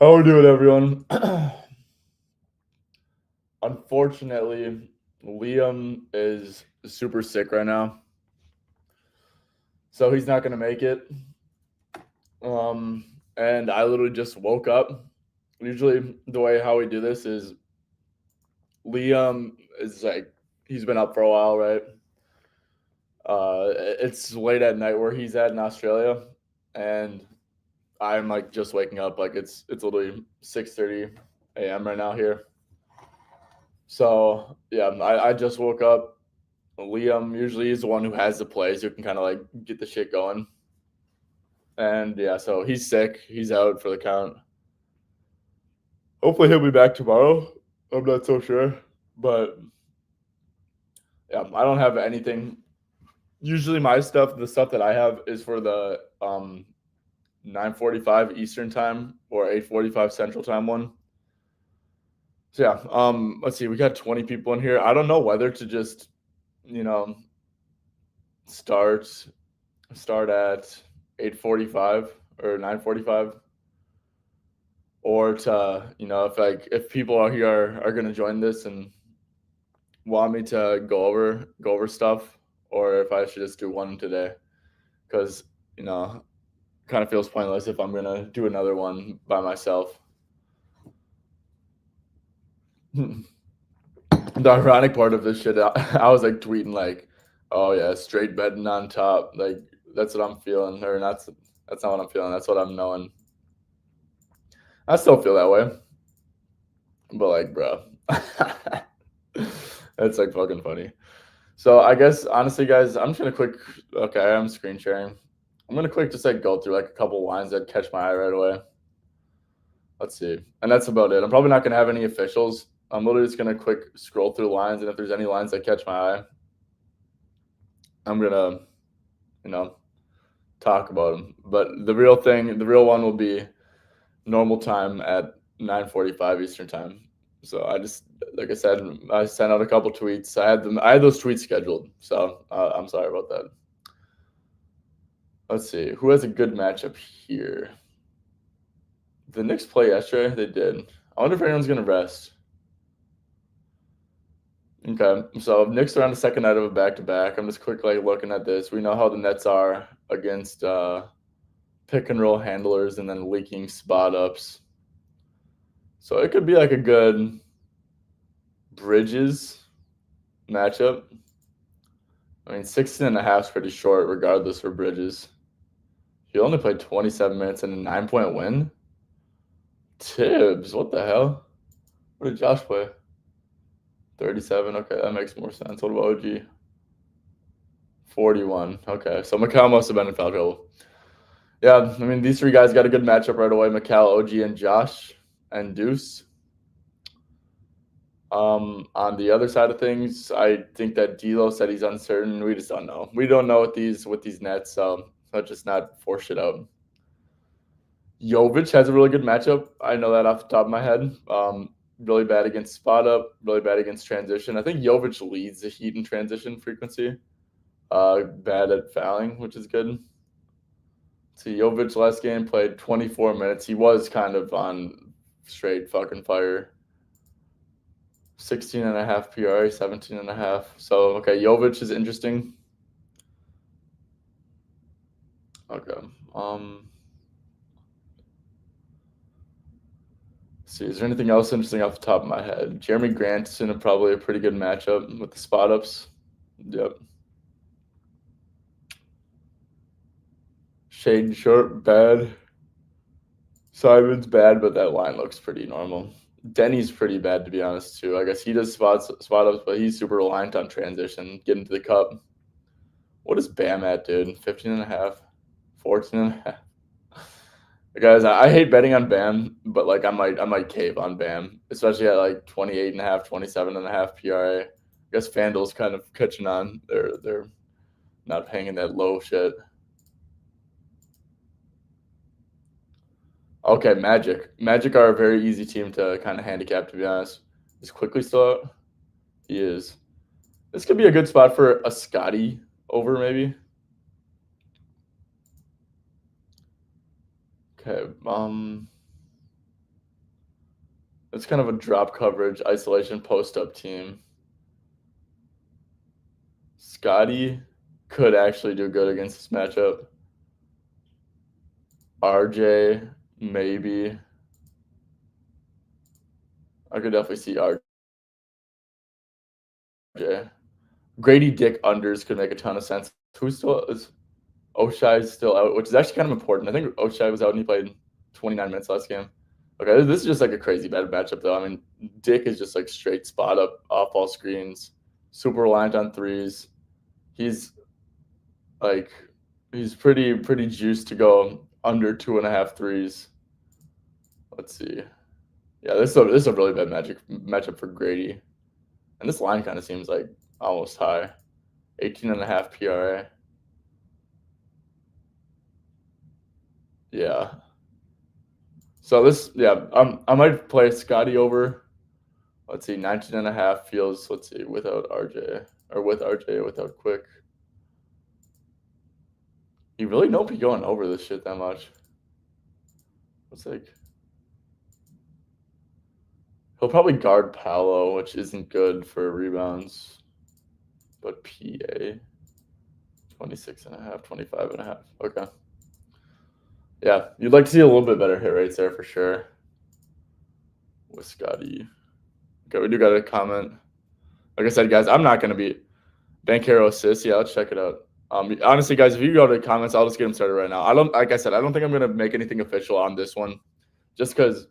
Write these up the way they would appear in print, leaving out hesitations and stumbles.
How we doing, everyone? Unfortunately, Liam is super sick right now, so he's not gonna make it. And I literally just woke up. Usually, the way how we do this is Liam is like he's been up for a while, right? It's late at night where he's at in Australia, and I'm like just waking up. Like it's literally 6:30 a.m. right now here. So yeah, I just woke up. Liam usually is the one who has the plays who can kind of like get the shit going. And yeah, so he's sick. He's out for the count. Hopefully he'll be back tomorrow. I'm not so sure. But yeah, I don't have anything. Usually my stuff, the stuff that I have is for the 9:45 Eastern time or 8:45 Central time one. So yeah, let's see. We got 20 people in here. I don't know whether to just, you know, start start at 8:45 or 9:45, or to if people are here are going to join this and want me to go over stuff, or if I should just do one today, because you know kind of feels pointless if I'm going to do another one by myself. The ironic part of this shit, I was like tweeting like, oh yeah, straight betting on top, like that's what I'm feeling, or that's not what I'm feeling, that's what I'm knowing. I still feel that way, but like, bro, that's like fucking funny. So I guess honestly, guys, I'm just gonna quick. Okay, I'm screen sharing. I'm gonna quick just like go through like a couple lines that catch my eye right away. Let's see, and that's about it. I'm probably not gonna have any officials. I'm literally just gonna quick scroll through lines, and if there's any lines that catch my eye, I'm gonna, you know, talk about them. But the real thing, the real one will be normal time at 9:45 Eastern time. So I just, like I said, I sent out a couple tweets. I had those tweets scheduled. So I'm sorry about that. Let's see who has a good matchup here. The Knicks play yesterday. They did. I wonder if anyone's gonna rest. Okay, so Knicks are on the second night of a back-to-back. I'm just quickly looking at this. We know how the Nets are against pick and roll handlers and then leaking spot ups. So it could be like a good Bridges matchup. I mean, 16 and a half is pretty short regardless for Bridges. He only played 27 minutes and a 9-point win. Tibbs, what the hell? What did Josh play? 37. Okay, that makes more sense. What about OG? 41. Okay, so Mikal must have been in foul trouble. Yeah, I mean, these three guys got a good matchup right away. Mikal, OG, and Josh and Deuce. On the other side of things, I think that D'Lo said he's uncertain. We just don't know. We don't know with these Nets, so let's just not force it out. Jovic has a really good matchup. I know that off the top of my head. Really bad against spot up, really bad against transition. I think Jovic leads the Heat in transition frequency. Bad at fouling, which is good. See, Jovic last game played 24 minutes. He was kind of on straight fucking fire. 16 and a half PRA, 17 and a half. So, okay, Jovic is interesting. Okay. See, is there anything else interesting off the top of my head? Jeremy Grant's in probably a pretty good matchup with the spot ups. Yep. Shade Sharp, bad. Simon's bad, but that line looks pretty normal. Denny's pretty bad, to be honest, too. I guess he does spot ups, but he's super reliant on transition, getting to the cup. What is Bam at, dude? 15 and a half, 14 and a half. Guys, I hate betting on Bam, but like I might cave on Bam, especially at like 28 and a half, 27 and a half PRA. I guess FanDuel's kind of catching on. They're not paying that low shit. Okay, Magic. Magic are a very easy team to kind of handicap, to be honest. Is Quickly still out? He is. This could be a good spot for a Scotty over, maybe. Okay. It's kind of a drop coverage, isolation, post-up team. Scotty could actually do good against this matchup. RJ, maybe. I could definitely see RJ. Grady Dick unders could make a ton of sense. Who still is? Oshai's still out, which is actually kind of important. I think Oshai was out and he played 29 minutes last game. Okay, this is just like a crazy bad matchup, though. I mean, Dick is just like straight spot up, off ball screens, super reliant on threes. He's like, he's pretty juiced to go under 2.5 threes. Let's see. Yeah, this is a really bad matchup for Grady, and this line kind of seems like almost high, 18.5 PRA. Yeah. So this, yeah, I might play Scotty over. Let's see, 19.5 feels, let's see, without RJ, or with RJ, without Quick. You really don't be going over this shit that much. It's like, he'll probably guard Paolo, which isn't good for rebounds. But PA, 26.5, 25.5. Okay. Yeah, you'd like to see a little bit better hit rates there for sure with Scotty. Okay, we do got a comment. Like I said, guys, I'm not going to be Bankero assists. Yeah, let's check it out. Honestly, guys, if you go to the comments, I'll just get them started right now. Like I said, I don't think I'm going to make anything official on this one, just because,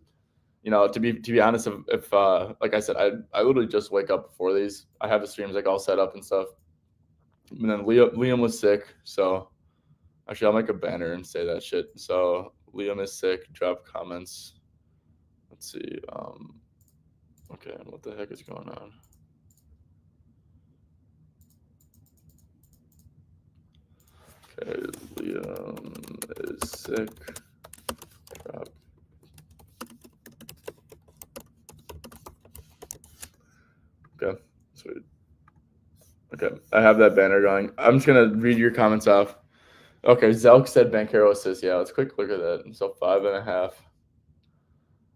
to be honest, if like I said, I literally just wake up before these. I have the streams like all set up and stuff. And then Liam was sick, so actually I'll make a banner and say that shit. So Liam is sick. Drop comments. Let's see. Okay, what the heck is going on? Okay, Liam is sick. Drop. Okay, sweet. Okay, I have that banner going. I'm just gonna read your comments off. Okay, Zelk said Bankero assist. Yeah, let's quick look at that. So 5.5.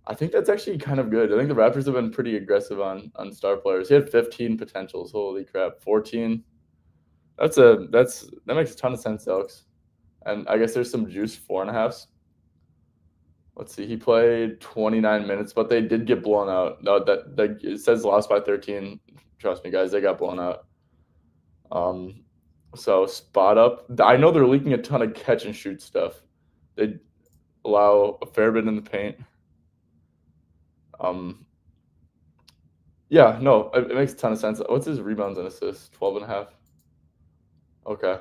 I think that's actually kind of good. I think the Raptors have been pretty aggressive on star players. He had 15 potentials. Holy crap, 14. That makes a ton of sense, Alex. And I guess there's some juice 4.5s. Let's see. He played 29 minutes, but they did get blown out. No, that it says lost by 13. Trust me, guys, they got blown out. So spot up. I know they're leaking a ton of catch and shoot stuff. They allow a fair bit in the paint. Yeah, no, it makes a ton of sense. What's his rebounds and assists? 12.5. Okay.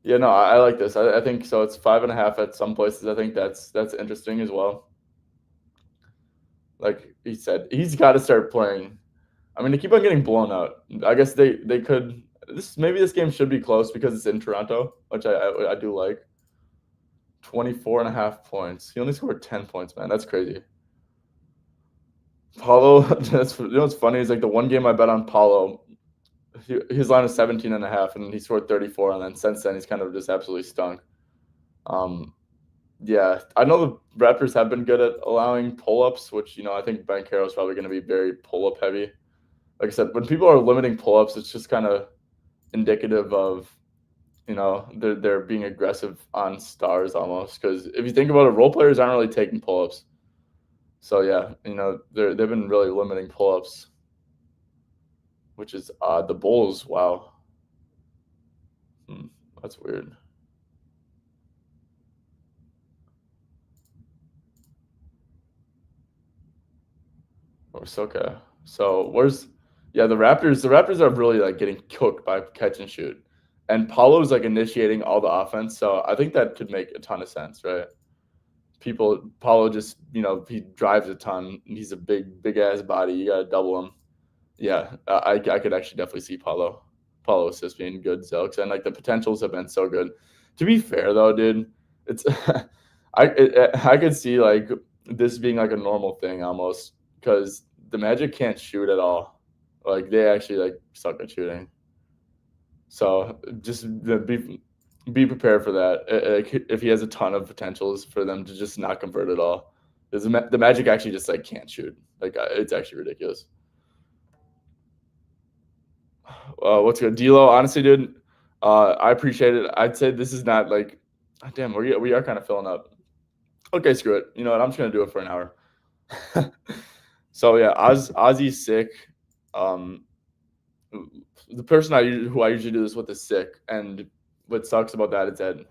Yeah, no, I like this. I think so. It's 5.5 at some places. I think that's interesting as well. Like he said, he's got to start playing. I mean, they keep on getting blown out. I guess they could. Maybe this game should be close because it's in Toronto, which I do like. 24.5 points. He only scored 10 points, man. That's crazy. Paulo, what's funny is like the one game I bet on Paulo, his line was 17.5 and he scored 34, and then since then he's kind of just absolutely stunk. Yeah, I know the Raptors have been good at allowing pull-ups, which I think Bankero is probably going to be very pull-up heavy. Like I said, when people are limiting pull-ups, it's just kind of indicative of they're being aggressive on stars almost. Because if you think about it, role players aren't really taking pull-ups. So yeah, they've been really limiting pull-ups, which is odd. The Bulls, wow, that's weird. Or okay. So the Raptors? The Raptors are really like getting cooked by catch and shoot, and Paulo's like initiating all the offense. So I think that could make a ton of sense, right? Paulo just he drives a ton. He's a big ass body. You gotta double him. Yeah, I could actually definitely see Paulo assist being good, Zelks, and like the potentials have been so good. To be fair though, dude, it's I could see like this being like a normal thing almost, because the Magic can't shoot at all. Like they actually like suck at shooting. So just be prepared for that. If he has a ton of potentials for them to just not convert at all. The Magic actually just like can't shoot. Like it's actually ridiculous. What's good, D'Lo? Honestly, dude, I appreciate it. I'd say this is not like, damn, we are kind of filling up. Okay, screw it. You know what? I'm just gonna do it for an hour. So yeah, Ozzy's sick. Um, the person who I usually do this with is sick, and what sucks about that is that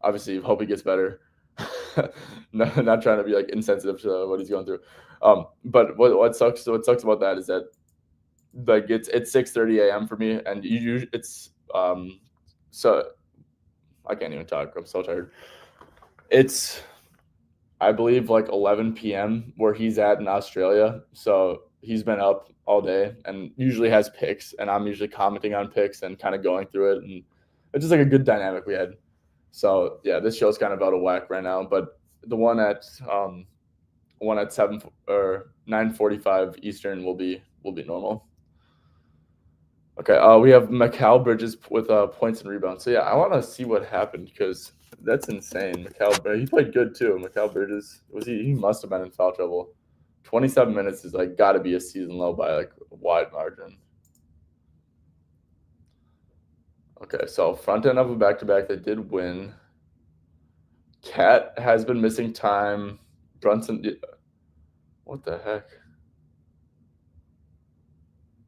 obviously hope he gets better. Not trying to be like insensitive to what he's going through. But what sucks about that is that like it's 6:30 a.m. for me, and it's so I can't even talk. I'm so tired. It's I believe like 11 p.m. where he's at in Australia. So he's been up all day and usually has picks, and I'm usually commenting on picks and kind of going through it, and it's just like a good dynamic we had. So yeah, this show's kind of out of whack right now, but the one at 7 or 9:45 Eastern will be normal. Okay, we have Mikal Bridges with points and rebounds. So yeah, I want to see what happened because that's insane. He played good too. Mikal Bridges he must have been in foul trouble. 27 minutes is like got to be a season low by like a wide margin. Okay, so front end of a back to back, they did win. Cat has been missing time. Brunson, what the heck?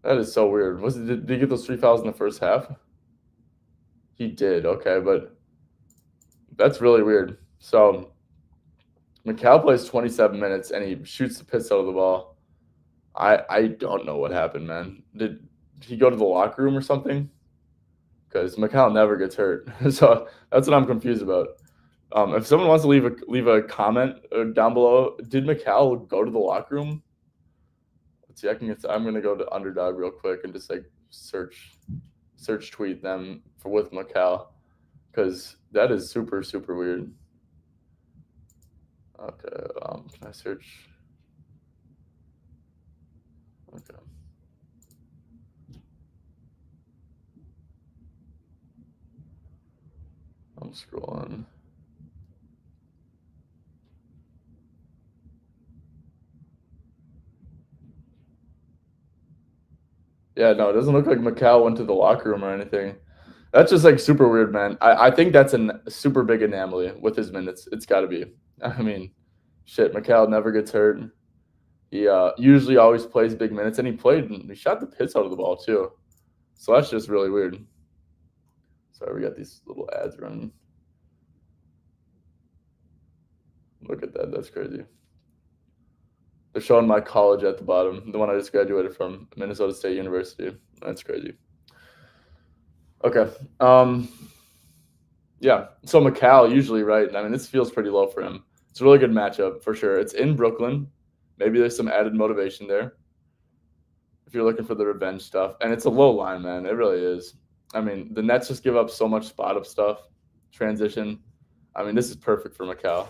That is so weird. Did he get those 3 fouls in the first half? He did. Okay, but that's really weird. So Mikal plays 27 minutes and he shoots the piss out of the ball. I don't know what happened, man. Did he go to the locker room or something? Because Mikal never gets hurt, so that's what I'm confused about. If someone wants to leave a comment down below, did Mikal go to the locker room? Let's see. I'm gonna go to Underdog real quick and just like search tweet them with Mikal because that is super weird. Okay, can I search? Okay. I'm scrolling. Yeah, no, it doesn't look like Mikal went to the locker room or anything. That's just like super weird, man. I think that's a super big anomaly with his minutes. It's got to be. I mean, shit, Mikal never gets hurt. He usually always plays big minutes, and he shot the piss out of the ball too. So that's just really weird. Sorry, we got these little ads running. Look at that. That's crazy. They're showing my college at the bottom, the one I just graduated from, Minnesota State University. That's crazy. Okay. Yeah. So Mikal usually, right? I mean, this feels pretty low for him. It's a really good matchup for sure. It's in Brooklyn. Maybe there's some added motivation there if you're looking for the revenge stuff. And it's a low line, man. It really is. I mean, the Nets just give up so much spot up stuff, transition. I mean, this is perfect for Mikal.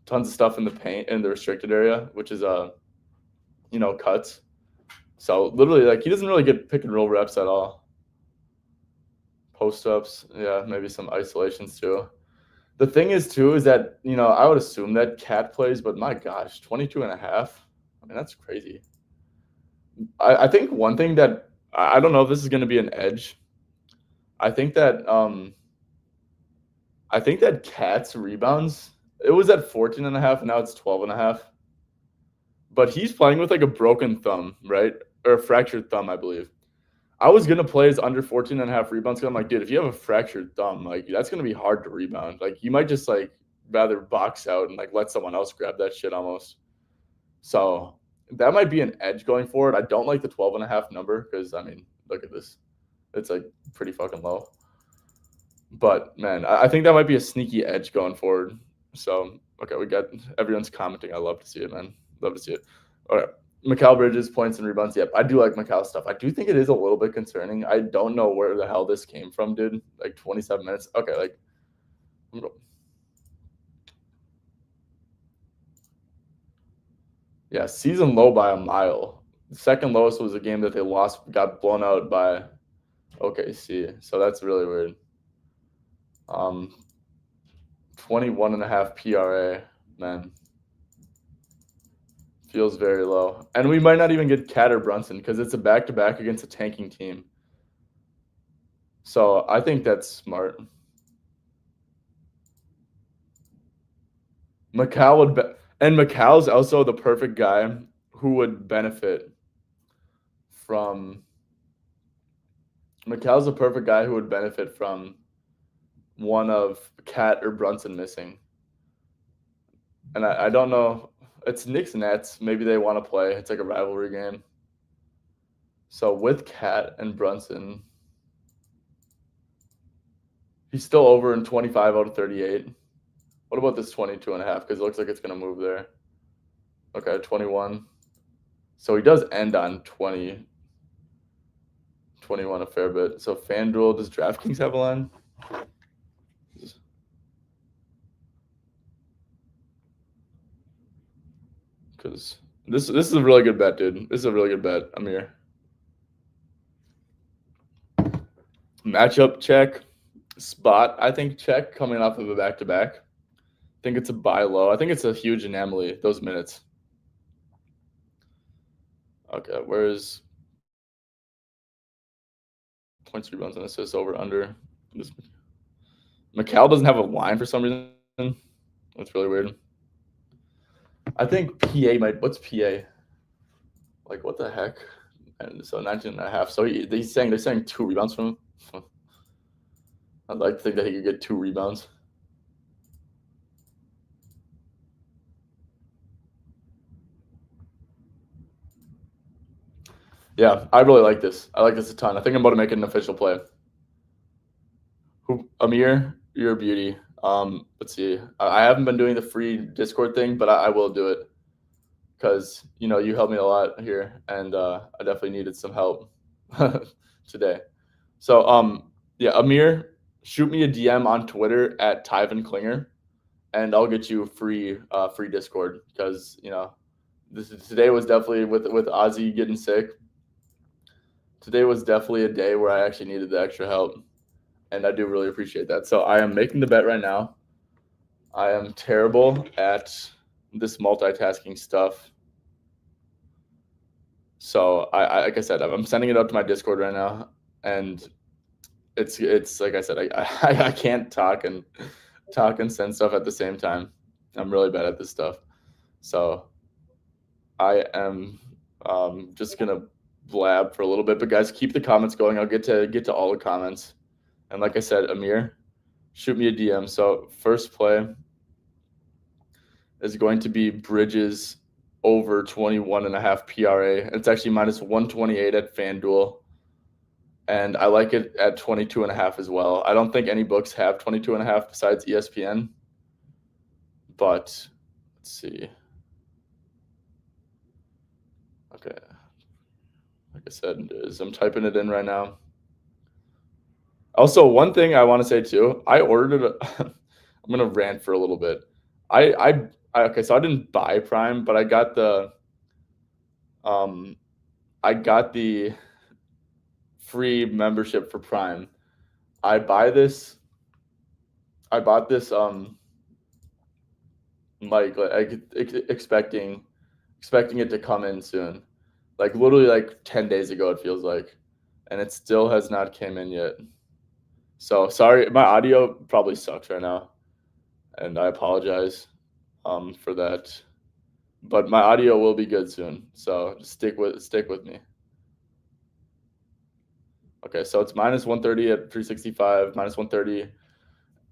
Tons of stuff in the paint in the restricted area, which is cuts. So literally, like he doesn't really get pick and roll reps at all. Post ups, yeah, maybe some isolations too. The thing is too is that I would assume that Cat plays, but my gosh, 22 and a half. I mean, that's crazy. I think one thing that I don't know if this is going to be an edge. I think that Cat's rebounds, it was at 14 and a half, and now it's 12 and a half. But he's playing with like a broken thumb, right? Or a fractured thumb, I believe. I was going to play his under 14 and a half rebounds because I'm like, dude, if you have a fractured thumb, like that's going to be hard to rebound. Like you might just like rather box out and like let someone else grab that shit almost. So that might be an edge going forward. I don't like the 12 and a half number because, I mean, look at this. It's like pretty fucking low. But man, I think that might be a sneaky edge going forward. So, okay, we got everyone's commenting. I love to see it, man. Love to see it. All right. Mikal Bridges, points and rebounds. Yep, I do like Mikal's stuff. I do think it is a little bit concerning. I don't know where the hell this came from, dude. Like 27 minutes. Okay, like yeah, season low by a mile. The second lowest was a game that they lost, got blown out by OKC. So that's really weird. 21 and a half PRA, man. feels very low. And we might not even get Cat or Brunson because it's a back-to-back against a tanking team. So I think that's smart. Macau would and Macau's also the perfect guy who would benefit from Macau's the perfect guy who would benefit from one of Cat or Brunson missing. And I don't know. It's Knicks Nets. Maybe they want to play. It's like a rivalry game. So with Cat and Brunson, he's still over in 25 out of 38. What about this 22.5? Because it looks like it's going to move there. Okay, 21. So he does end on 20, 21 a fair bit. So FanDuel, does DraftKings have a line? Because this is a really good bet, dude. This is a really good bet, Amir. Matchup check. Spot, I think, check coming off of a back-to-back. I think it's a buy low. I think it's a huge anomaly, those minutes. Okay, where's points, rebounds, and assists over under? Macau doesn't have a line for some reason. That's really weird. I think PA might. What's PA? Like, what the heck? And so 19.5. So they're saying 2 rebounds from him. I'd like to think that he could get 2 rebounds. Yeah, I really like this. I like this a ton. I think I'm about to make it an official play. Amir, you're a beauty. Let's see. I haven't been doing the free Discord thing, but I will do it because you helped me a lot here, and I definitely needed some help today. So yeah, Amir, shoot me a DM on Twitter at Tyvan Klinger, and I'll get you free Discord because today was definitely with Ozzy getting sick. Today was definitely a day where I actually needed the extra help, and I do really appreciate that. So I am making the bet right now. I am terrible at this multitasking stuff. So I like I said, I'm sending it up to my Discord right now, and it's like I said, I can't talk and send stuff at the same time. I'm really bad at this stuff. So I am just gonna blab for a little bit, but guys, keep the comments going. I'll get to all the comments. And like I said, Amir, shoot me a DM. So first play is going to be Bridges over 21.5 PRA. It's actually minus 128 at FanDuel. And I like it at 22.5 as well. I don't think any books have 22.5 besides ESPN. But let's see. Okay. Like I said, I'm typing it in right now. Also, one thing I want to say too, I ordered it. I'm gonna rant for a little bit. Okay, so I didn't buy Prime, but I got the free membership for Prime. I bought this like expecting it to come in soon. Like literally like 10 days ago it feels like, and it still has not came in yet. So sorry, my audio probably sucks right now, and I apologize for that. But my audio will be good soon, so just stick with me. Okay, so it's minus 130 at 365, minus 130.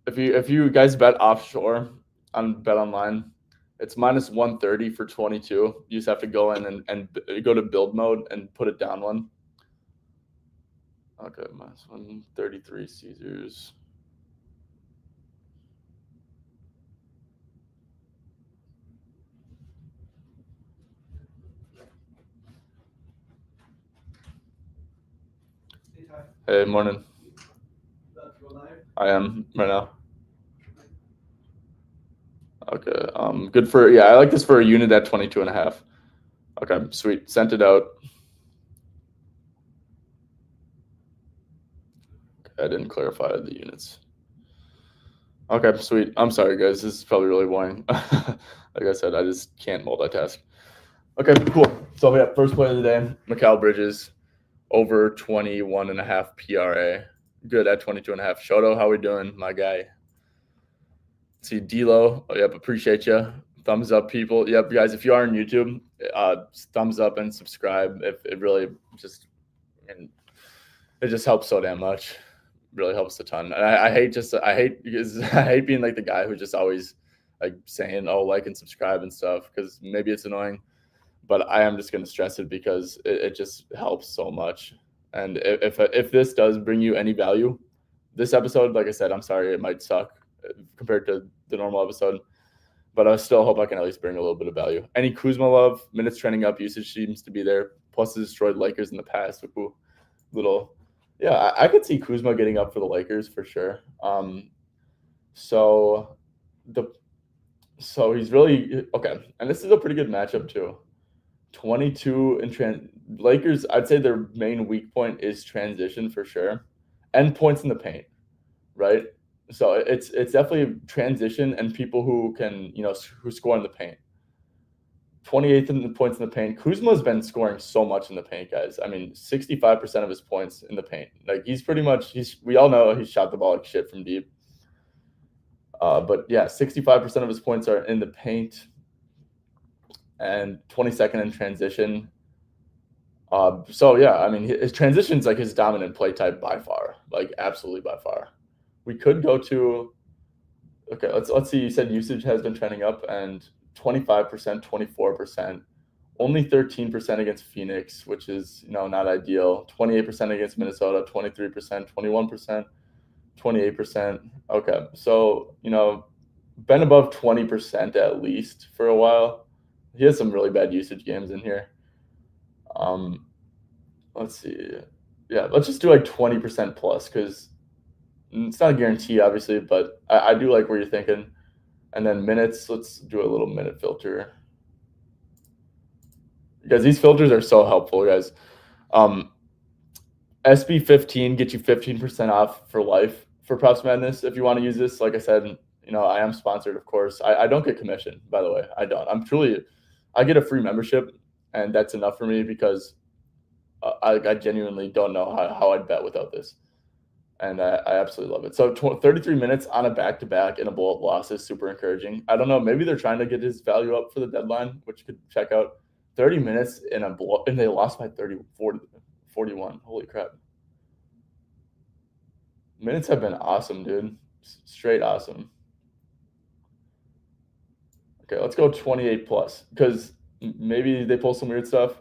If you guys bet offshore on Bet Online, it's minus 130 for 22. You just have to go in and go to build mode and put it down one. Okay, minus 133 Caesars. Hey, morning. I am right now. Okay, good for, yeah, I like this for a unit at 22.5. Okay, sweet, sent it out. Okay, I didn't clarify the units. Okay, sweet. I'm sorry, guys. This is probably really boring. Like I said, I just can't multitask. Okay, cool. So yeah, first play of the day, Mikal Bridges, over 21.5 PRA. Good at 22.5. Shoto, how we doing, my guy? See D'Lo. Oh, yep, appreciate you. Thumbs up, people. Yep, guys, if you are on YouTube, thumbs up and subscribe. If it really just, and it just helps so damn much. Really helps a ton. And I hate because I hate being like the guy who just always like saying, oh, like and subscribe and stuff, because maybe it's annoying, but I am just going to stress it because it just helps so much. And if this does bring you any value, this episode, like I said, I'm sorry it might suck compared to the normal episode, but I still hope I can at least bring a little bit of value. Any Kuzma love, minutes trending up, usage seems to be there. Plus, the destroyed Lakers in the past. Ooh, little, yeah, I could see Kuzma getting up for the Lakers for sure. So the so he's really okay, and this is a pretty good matchup too. 22 in Lakers, I'd say their main weak point is transition for sure, and points in the paint, right? So it's definitely transition and people who can who score in the paint. 28th in the points in the paint. Kuzma's been scoring so much in the paint, guys. I mean, 65% of his points in the paint. Like he's pretty much we all know he shot the ball like shit from deep. But yeah, 65% of his points are in the paint, and 22nd in transition. So yeah, I mean, his transition's like his dominant play type by far, like absolutely by far. We could go to okay. Let's see. You said usage has been trending up, and 25%, 24%, only 13% against Phoenix, which is not ideal. 28% against Minnesota, 23%, 21%, 28%. Okay, so been above 20% at least for a while. He has some really bad usage games in here. Let's see. Yeah, let's just do like 20% plus because it's not a guarantee, obviously, but I do like where you're thinking. And then minutes, let's do a little minute filter. Because these filters are so helpful, guys. SB15 gets you 15% off for life for Props Madness if you want to use this. Like I said, I am sponsored, of course. I don't get commission, by the way. I don't. I get a free membership, and that's enough for me because I genuinely don't know how I'd bet without this. And I absolutely love it. So 33 minutes on a back-to-back in a blowout loss is super encouraging. I don't know. Maybe they're trying to get his value up for the deadline, which you could check out. 30 minutes in a blow, and they lost by 41. Holy crap. Minutes have been awesome, dude. Straight awesome. Okay, let's go 28 plus because maybe they pull some weird stuff.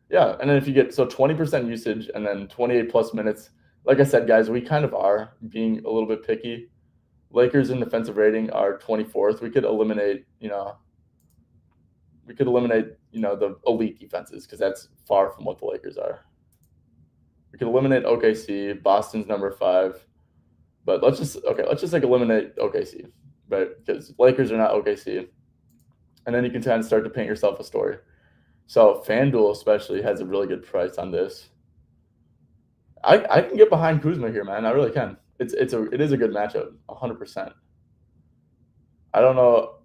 Yeah, and then if you get 20% usage and then 28 plus minutes, like I said, guys, we kind of are being a little bit picky. Lakers in defensive rating are 24th. We could eliminate, the elite defenses because that's far from what the Lakers are. We could eliminate OKC. Boston's number 5. But let's just eliminate OKC, right? Because Lakers are not OKC. And then you can kind of start to paint yourself a story. So FanDuel especially has a really good price on this. I can get behind Kuzma here, man. I really can. It is a good matchup, 100%. I don't know.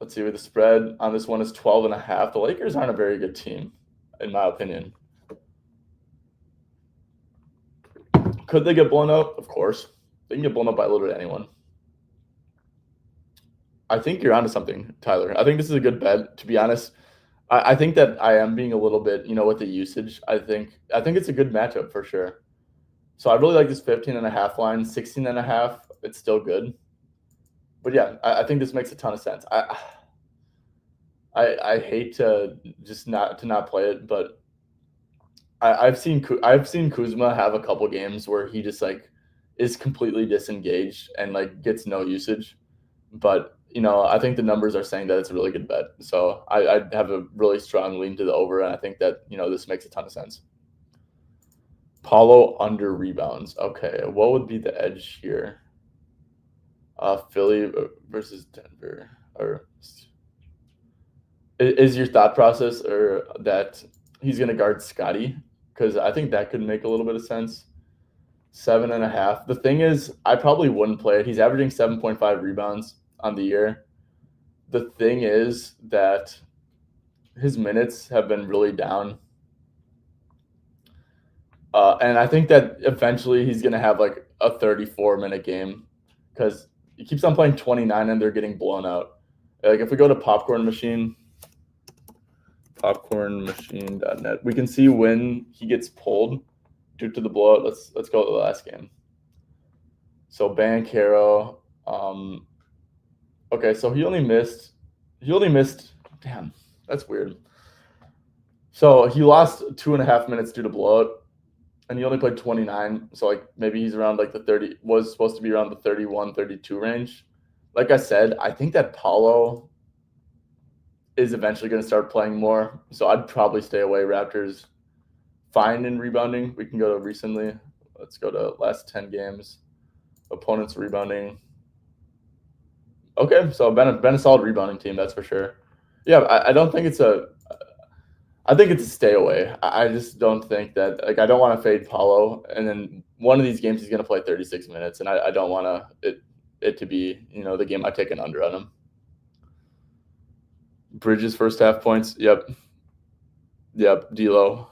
Let's see, the spread on this one is 12.5. The Lakers aren't a very good team, in my opinion. Could they get blown out? Of course. They can get blown up by literally anyone. I think you're onto something, Tyler. I think this is a good bet, to be honest. I think that I am being a little bit, with the usage. I think it's a good matchup for sure. So I really like this 15.5 line, 16.5. It's still good. But yeah, I think this makes a ton of sense. I hate to just not play it, but I've seen Kuzma have a couple games where he just like is completely disengaged and like gets no usage. But I think the numbers are saying that it's a really good bet. So I have a really strong lean to the over, and I think that this makes a ton of sense. Paulo under rebounds. Okay, what would be the edge here? Philly versus Denver. Or is your thought process or that he's going to guard Scotty? Because I think that could make a little bit of sense. 7.5. The thing is, I probably wouldn't play it. He's averaging 7.5 rebounds on the year. The thing is that his minutes have been really down. And I think that eventually he's going to have like a 34-minute game because he keeps on playing 29 and they're getting blown out. Like if we go to popcornmachine.net, we can see when he gets pulled due to the blowout. Let's go to the last game. So Bancaro, okay, so he only missed. Damn, that's weird. So he lost 2.5 minutes due to blowout, and he only played 29. So like maybe he's around like the 30. Was supposed to be around the 31, 32 range. Like I said, I think that Paulo is eventually going to start playing more. So I'd probably stay away. Raptors fine in rebounding. We can go to recently. Let's go to last 10 games. Opponents rebounding. Okay, so been a solid rebounding team, that's for sure. Yeah, I don't think it's a. I think it's a stay away. I just don't think that like I don't want to fade Paulo, and then one of these games he's going to play 36 minutes, and I don't want it to be the game I take an under on him. Bridges first half points. Yep, D'Lo.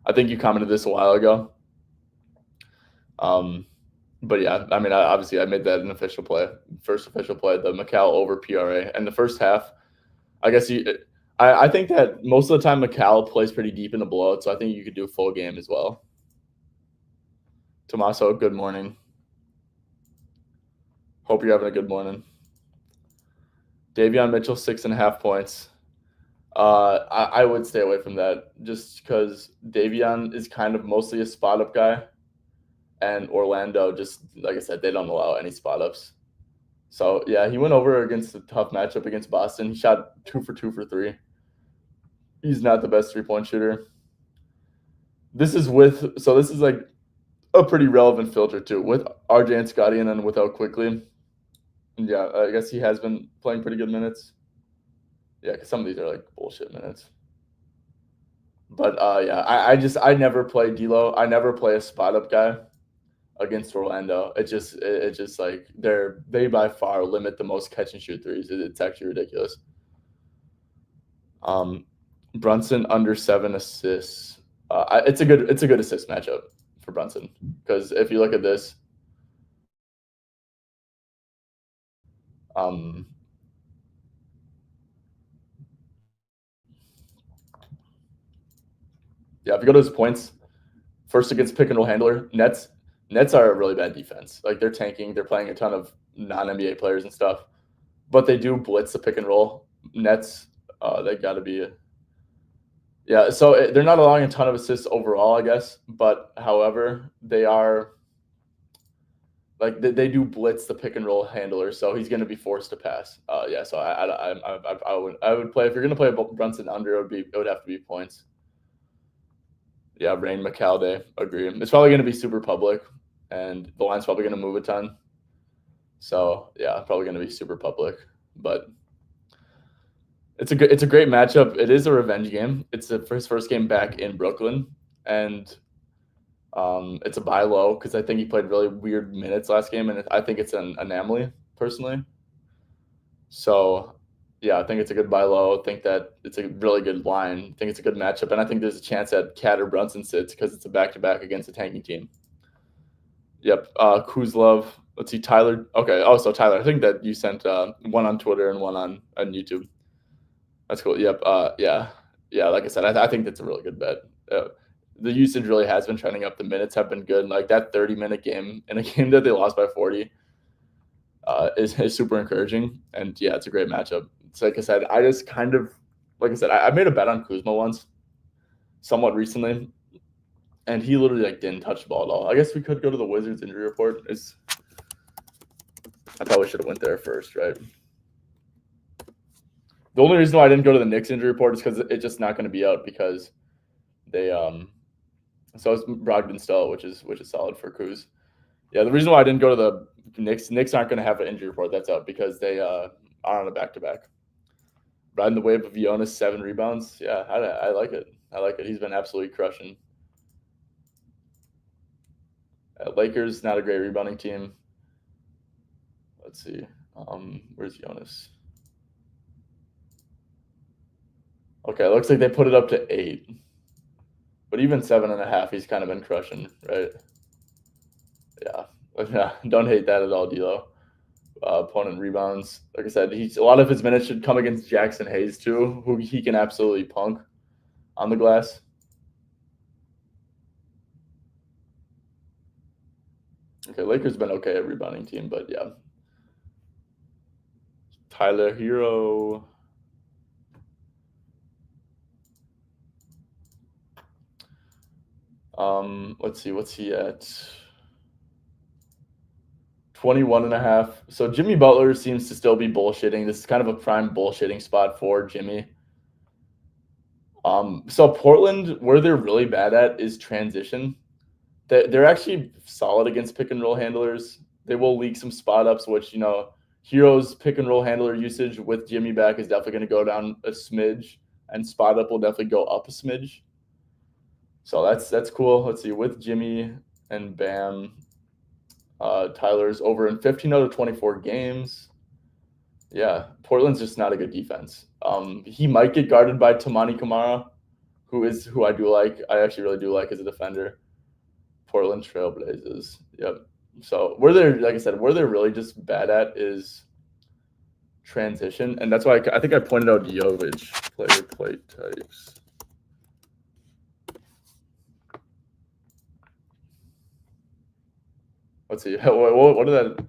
I think you commented this a while ago. But yeah, I mean, obviously I made that an official play, first official play, the Macau over PRA, and the first half. I guess I think that most of the time Macau plays pretty deep in the blowout, so I think you could do a full game as well. Tommaso, good morning. Hope you're having a good morning. Davion Mitchell, 6.5 points. I would stay away from that just because Davion is kind of mostly a spot up guy, and Orlando, just like I said, they don't allow any spot ups. So yeah, he went over against a tough matchup against Boston. He shot 2 for 2 for 3. He's not the best 3-point shooter. This is like a pretty relevant filter too with RJ and Scotty and then without Quickly. And yeah, I guess he has been playing pretty good minutes. Yeah, because some of these are like bullshit minutes. But yeah, I never play D'Lo. I never play a spot up guy against Orlando. It just like they by far limit the most catch and shoot threes. It's actually ridiculous. Brunson under 7 assists. It's a good assist matchup for Brunson because if you look at this, yeah, if you go to his points, first against pick and roll handler, Nets are a really bad defense. Like they're tanking, they're playing a ton of non-NBA players and stuff, but they do blitz the pick and roll. Nets, they got to be. Yeah, so they're not allowing a ton of assists overall, I guess, but however, they are like they do blitz the pick and roll handler, so he's going to be forced to pass. Yeah, so I would play if you're going to play Brunson under, it would have to be points. Yeah, Rain McCalday, agree. It's probably going to be super public, and the line's probably going to move a ton. So yeah, probably going to be super public, but it's a great matchup. It is a revenge game. It's his first game back in Brooklyn, and it's a buy low because I think he played really weird minutes last game, and I think it's an anomaly personally. So yeah, I think it's a good buy low. I think that it's a really good line. I think it's a good matchup, and I think there's a chance that Cat or Brunson sits because it's a back-to-back against a tanking team. Yep, Kuzlov. Let's see, Tyler. Okay, oh, so Tyler, I think that you sent one on Twitter and one on YouTube. That's cool. Yep. Yeah. Like I said, I think that's a really good bet. The usage really has been trending up. The minutes have been good. Like that 30-minute game in a game that they lost by 40 is super encouraging. And yeah, it's a great matchup. So like I said, I made a bet on Kuzma once, somewhat recently, and he literally like didn't touch the ball at all. I guess we could go to the Wizards injury report. I probably should have went there first, right? The only reason why I didn't go to the Knicks injury report is because it's just not going to be out because they so it's Brogdon still, which is solid for Kuz. Yeah, the reason why I didn't go to the Knicks aren't going to have an injury report that's out because they are on a back-to-back. Riding the wave of Jonas, 7 rebounds. Yeah, I like it. He's been absolutely crushing. Lakers, not a great rebounding team. Let's see. Where's Jonas? Okay, looks like they put it up to 8. But even 7.5, he's kind of been crushing, right? Yeah. Yeah, don't hate that at all, D'Lo. Opponent rebounds. Like I said, a lot of his minutes should come against Jackson Hayes too, who he can absolutely punk on the glass. Okay, Lakers been okay at rebounding team, but yeah. Tyler Hero. Let's see, what's he at? 21.5. So Jimmy Butler seems to still be bullshitting. This is kind of a prime bullshitting spot for Jimmy. So Portland, where they're really bad at is transition. They're actually solid against pick and roll handlers. They will leak some spot ups, which, Hero's pick and roll handler usage with Jimmy back is definitely going to go down a smidge, and spot up will definitely go up a smidge. So that's cool. Let's see, with Jimmy and Bam, Tyler's over in 15 out of 24 games. Yeah, Portland's just not a good defense. He might get guarded by Tamani Kamara, who I do like. I actually really do like as a defender. Portland Trailblazers. Yep. So like I said, where they're really just bad at is transition, and that's why I think I pointed out Jovic player play types. Let's see. What are that?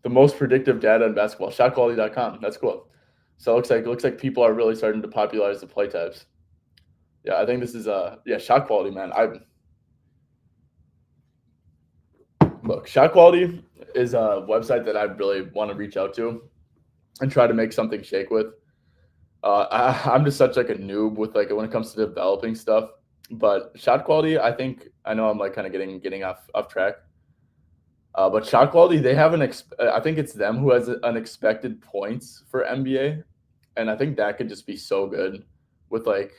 The most predictive data in basketball, shotquality.com. That's cool. So it looks like people are really starting to popularize the play types. Yeah, I think this is shot quality, man. Look, shot quality is a website that I really want to reach out to and try to make something shake with. I'm just such like a noob with like when it comes to developing stuff. But shot quality, I know I'm like kind of getting off track. But shot quality, they have I think it's them who has unexpected points for NBA, and I think that could just be so good with like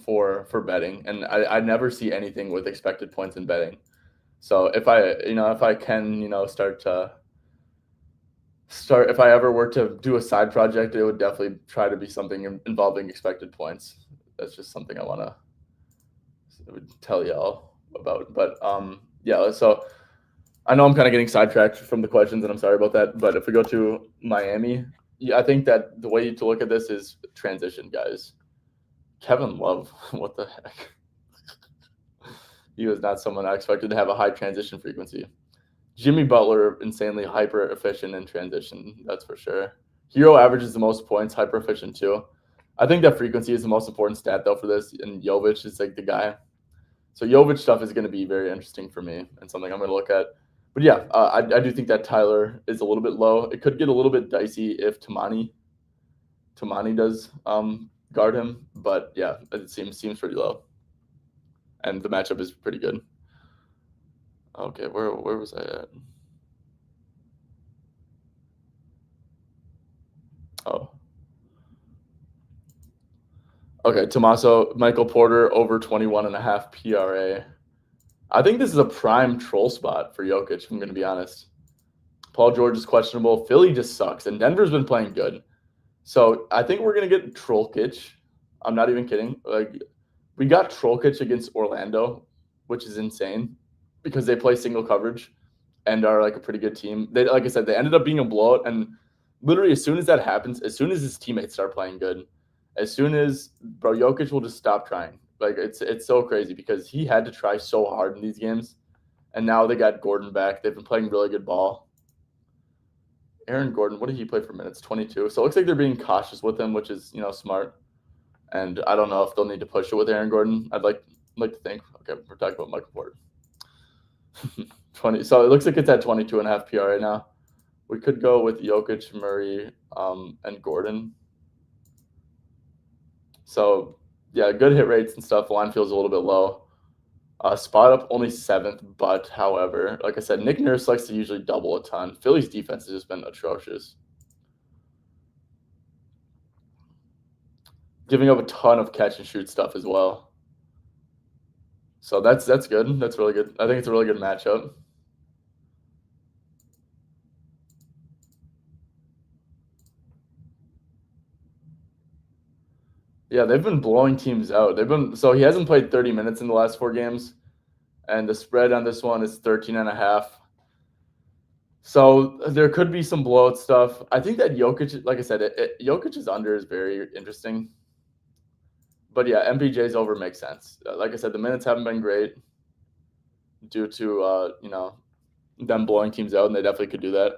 for betting. And I never see anything with expected points in betting. So if I can start if I ever were to do a side project, it would definitely try to be something involving expected points. That's just something I want to tell y'all about. But yeah, so I know I'm kind of getting sidetracked from the questions, and I'm sorry about that. But if we go to Miami, yeah, I think that the way to look at this is transition, guys. Kevin Love, what the heck? He was not someone I expected to have a high transition frequency. Jimmy Butler, insanely hyper efficient in transition, that's for sure. Hero averages the most points, hyper efficient too. I think that frequency is the most important stat though for this, and Jovic is like the guy. So Jovic stuff is going to be very interesting for me and something I'm going to look at. But yeah, I do think that Tyler is a little bit low. It could get a little bit dicey if Tamani does guard him, but yeah, it seems pretty low, and the matchup is pretty good. Okay, where was I at? Oh, okay. Tommaso Michael Porter over 21.5 PRA. I think this is a prime troll spot for Jokic, if I'm going to be honest. Paul George is questionable. Philly just sucks, and Denver's been playing good. So I think we're going to get Trollkic. I'm not even kidding. Like, we got Trollkic against Orlando, which is insane because they play single coverage and are like a pretty good team. They, like I said, they ended up being a blowout, and literally as soon as that happens, as soon as his teammates start playing good, as soon as Jokic will just stop trying. Like it's so crazy because he had to try so hard in these games, and now they got Gordon back. They've been playing really good ball. Aaron Gordon, what did he play for minutes? 22. So it looks like they're being cautious with him, which is smart. And I don't know if they'll need to push it with Aaron Gordon. I'd like to think. Okay, we're talking about Michael Porter. 20. So it looks like it's at 22.5 PRA now. We could go with Jokic, Murray, and Gordon. So yeah, good hit rates and stuff. The line feels a little bit low. Spot up only 7th, but however, like I said, Nick Nurse likes to usually double a ton. Philly's defense has just been atrocious, giving up a ton of catch and shoot stuff as well. So that's good. That's really good. I think it's a really good matchup. Yeah, they've been blowing teams out. So he hasn't played 30 minutes in the last 4 games, and the spread on this one is 13.5. So there could be some blowout stuff. I think that Jokic, like I said, Jokic's under is very interesting. But yeah, MPJ's over makes sense. Like I said, the minutes haven't been great due to them blowing teams out, and they definitely could do that.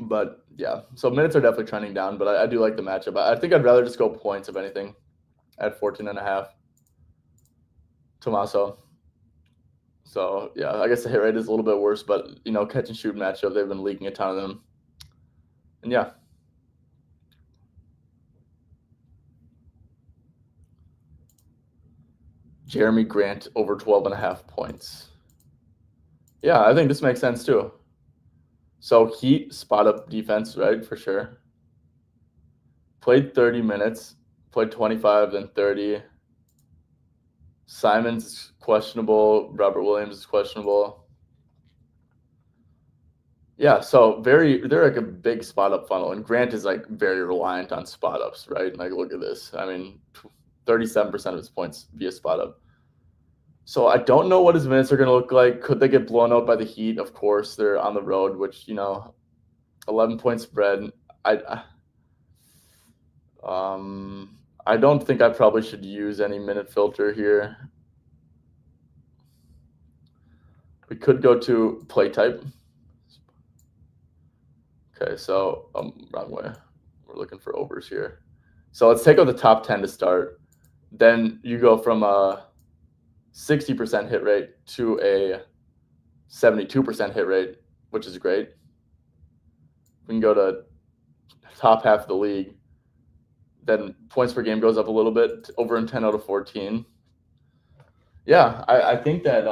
But yeah, so minutes are definitely trending down, but I do like the matchup. I think I'd rather just go points, if anything, at 14.5. Tommaso. So yeah, I guess the hit rate is a little bit worse, but catch and shoot matchup, they've been leaking a ton of them. And yeah. Jeremy Grant over 12.5 points. Yeah, I think this makes sense too. So Heat spot up defense, right? For sure. Played 30 minutes, played 25, then 30. Simon's questionable. Robert Williams is questionable. Yeah, so they're like a big spot up funnel, and Grant is like very reliant on spot ups, right? Like, look at this. I mean, 37% of his points via spot up. So I don't know what his minutes are going to look like. Could they get blown out by the Heat? Of course, they're on the road, which 11-point spread. I don't think I probably should use any minute filter here. We could go to play type. Okay, so wrong way. We're looking for overs here. So let's take out the top 10 to start. Then you go from a 60% hit rate to a 72% hit rate, which is great. We can go to top half of the league. Then points per game goes up a little bit, over in 10 out of 14. Yeah, I think that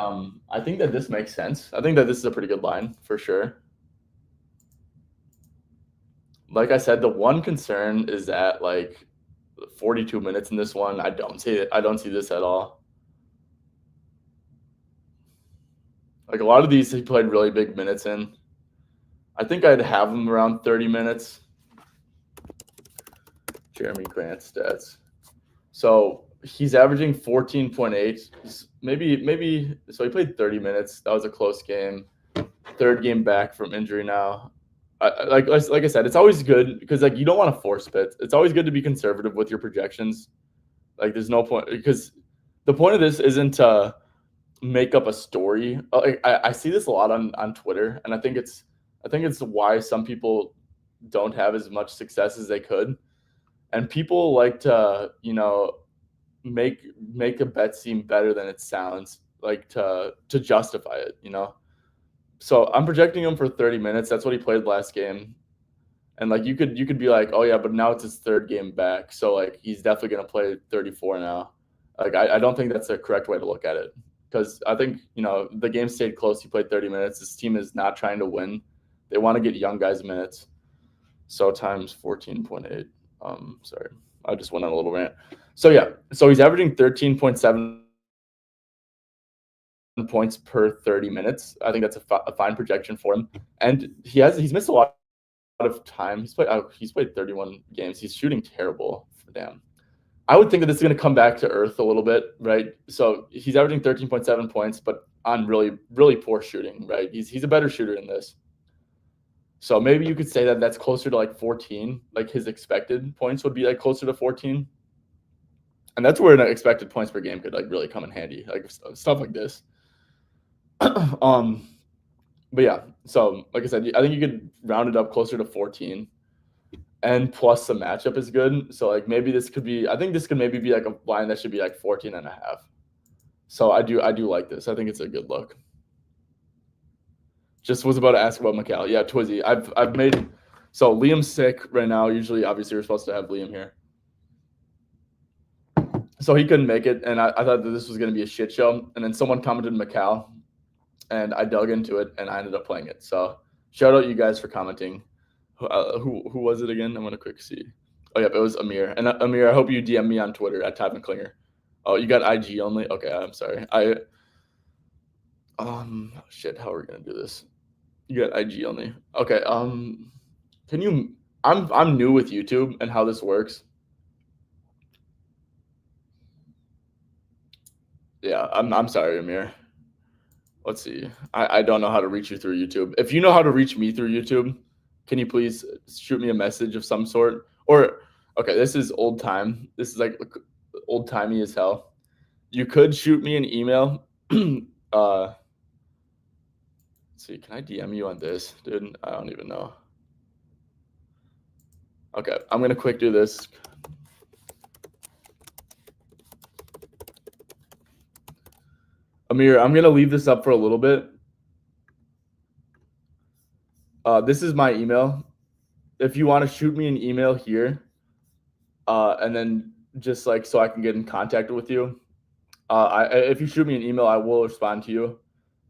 this makes sense. I think that this is a pretty good line for sure. Like I said, the one concern is that like 42 minutes in this one, I don't see it. I don't see this at all. Like a lot of these, he played really big minutes in. I think I'd have him around 30 minutes. Jeremy Grant stats. So he's averaging 14.8. Maybe. So he played 30 minutes. That was a close game. Third game back from injury now. Like I said, it's always good because like you don't want to force fit. It's always good to be conservative with your projections. Like there's no point because the point of this isn't to make up a story. I see this a lot on Twitter, and I think it's why some people don't have as much success as they could. And people like to, make a bet seem better than it sounds, like to justify it, So I'm projecting him for 30 minutes. That's what he played last game. And like you could be like, oh yeah, but now it's his third game back. So like he's definitely gonna play 34 now. Like I don't think that's the correct way to look at it. Because I think, the game stayed close. He played 30 minutes. This team is not trying to win. They want to get young guys minutes. So times 14.8. Sorry, I just went on a little rant. So yeah, so he's averaging 13.7 points per 30 minutes. I think that's a fine projection for him. And he's missed a lot of time. He's played 31 games. He's shooting terrible. Damn. I would think that this is going to come back to earth a little bit, right? So he's averaging 13.7 points, but on really, really poor shooting, right? He's a better shooter in this. So maybe you could say that that's closer to like 14, like his expected points would be like closer to 14. And that's where an expected points per game could like really come in handy, like stuff like this. But yeah, so like I said, I think you could round it up closer to 14. And plus the matchup is good. So like maybe this could be, I think this could maybe be like a line that should be like 14.5. So I do like this. I think it's a good look. Just was about to ask about Mikal. Yeah, Twizzy. I've made so Liam's sick right now. Usually, obviously, we're supposed to have Liam here. So he couldn't make it, and I thought that this was going to be a shit show. And then someone commented Mikal, and I dug into it, and I ended up playing it. So shout out you guys for commenting. Who was it again? I'm gonna quick see. Oh yeah, it was Amir. And Amir, I hope you DM me on Twitter at Tyvan Klinger. Oh, you got IG only? Okay, I'm sorry. Shit, how are we gonna do this? You got IG only. Okay. Can you? I'm new with YouTube and how this works. Yeah, I'm sorry, Amir. Let's see. I don't know how to reach you through YouTube. If you know how to reach me through YouTube, can you please shoot me a message of some sort? Or okay, this is old time. This is like old timey as hell. You could shoot me an email. Let's see, can I DM you on this, dude? I don't even know. Okay, I'm gonna quick do this. Amir, I'm gonna leave this up for a little bit. This is my email. If you want to shoot me an email here, and then just like so I can get in contact with you. If you shoot me an email, I will respond to you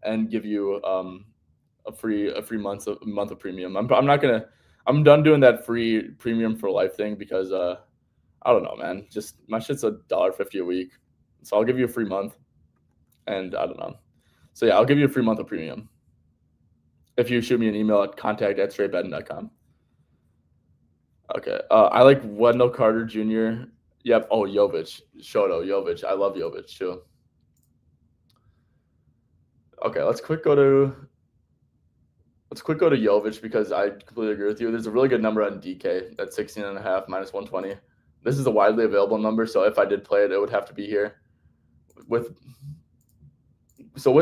and give you a free month of premium. I'm not gonna. I'm done doing that free premium for life thing because I don't know, man. Just my shit's $1.50 a week, so I'll give you a free month, and I don't know. So yeah, I'll give you a free month of premium if you shoot me an email at contact@straightbetting.com. Okay. I like Wendell Carter Jr. Yep. Oh, Jovic. Shoto, Jovic. I love Jovic too. Okay, let's quick go to Jovic because I completely agree with you. There's a really good number on DK at 16.5 minus 120. This is a widely available number, so if I did play it, it would have to be here. With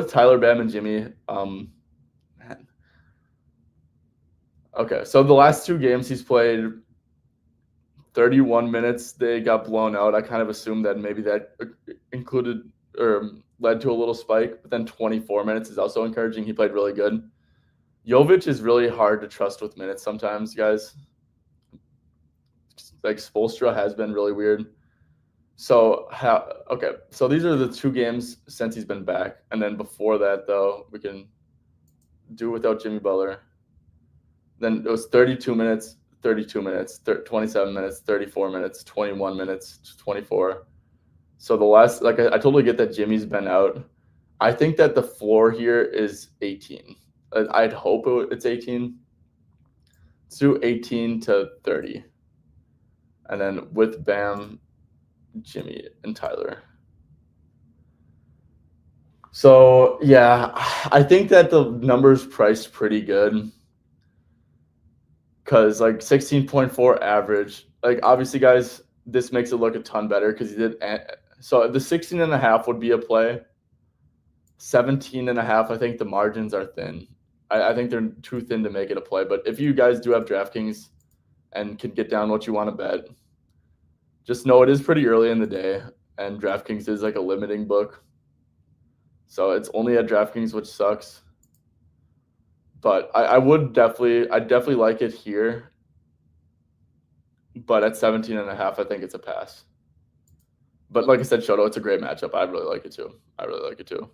Tyler, Bam, and Jimmy, man. Okay, so the last two games he's played 31 minutes, they got blown out. I kind of assumed that maybe that included or led to a little spike, but then 24 minutes is also encouraging. He played really good. Jovic is really hard to trust with minutes sometimes, guys. Like Spoelstra has been really weird. So so these are the two games since he's been back, and then before that though we can do without Jimmy Butler. Then it was 32 minutes, 32 minutes, 27 minutes, 34 minutes, 21 minutes, 24. So the last, like I totally get that Jimmy's been out. I think that the floor here is 18. I'd hope it's 18. Let's do 18 to 30. And then with Bam, Jimmy, and Tyler. So yeah, I think that the number's priced pretty good. Because like 16.4 average, like obviously guys, this makes it look a ton better because he did. So the 16.5 would be a play. 17.5, I think the margins are thin. I think they're too thin to make it a play. But if you guys do have DraftKings and can get down what you want to bet, just know it is pretty early in the day, and DraftKings is like a limiting book. So it's only at DraftKings, which sucks. But I'd definitely like it here. But at 17.5, I think it's a pass. But like I said, Shoto, it's a great matchup. I really like it too.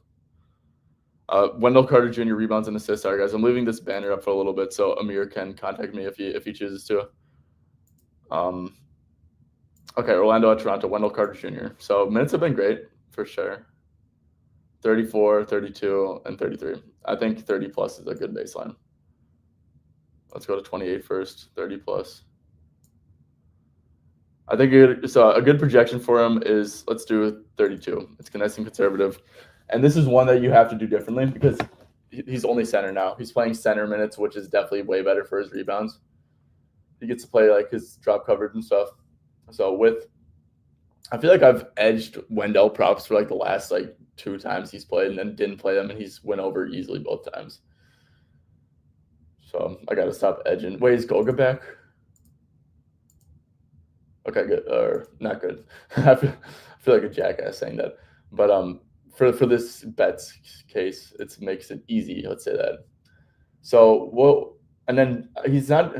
Wendell Carter Jr. rebounds and assists. Sorry, guys. I'm leaving this banner up for a little bit so Amir can contact me if he chooses to. Okay, Orlando at Toronto, Wendell Carter Jr. So minutes have been great for sure. 34, 32, and 33. I think 30 plus is a good baseline. Let's go to 28 first, 30 plus. I think a good projection for him is let's do 32. It's nice and conservative. And this is one that you have to do differently because he's only center now. He's playing center minutes, which is definitely way better for his rebounds. He gets to play like his drop coverage and stuff. So I feel like I've edged Wendell props for like the last like 2 times he's played and then didn't play them, and he's went over easily both times. So I got to stop edging. Wait, is Goga back? Okay, good or not good. I feel like a jackass saying that, but for this bets case, it makes it easy. Let's say that. So and then he's not.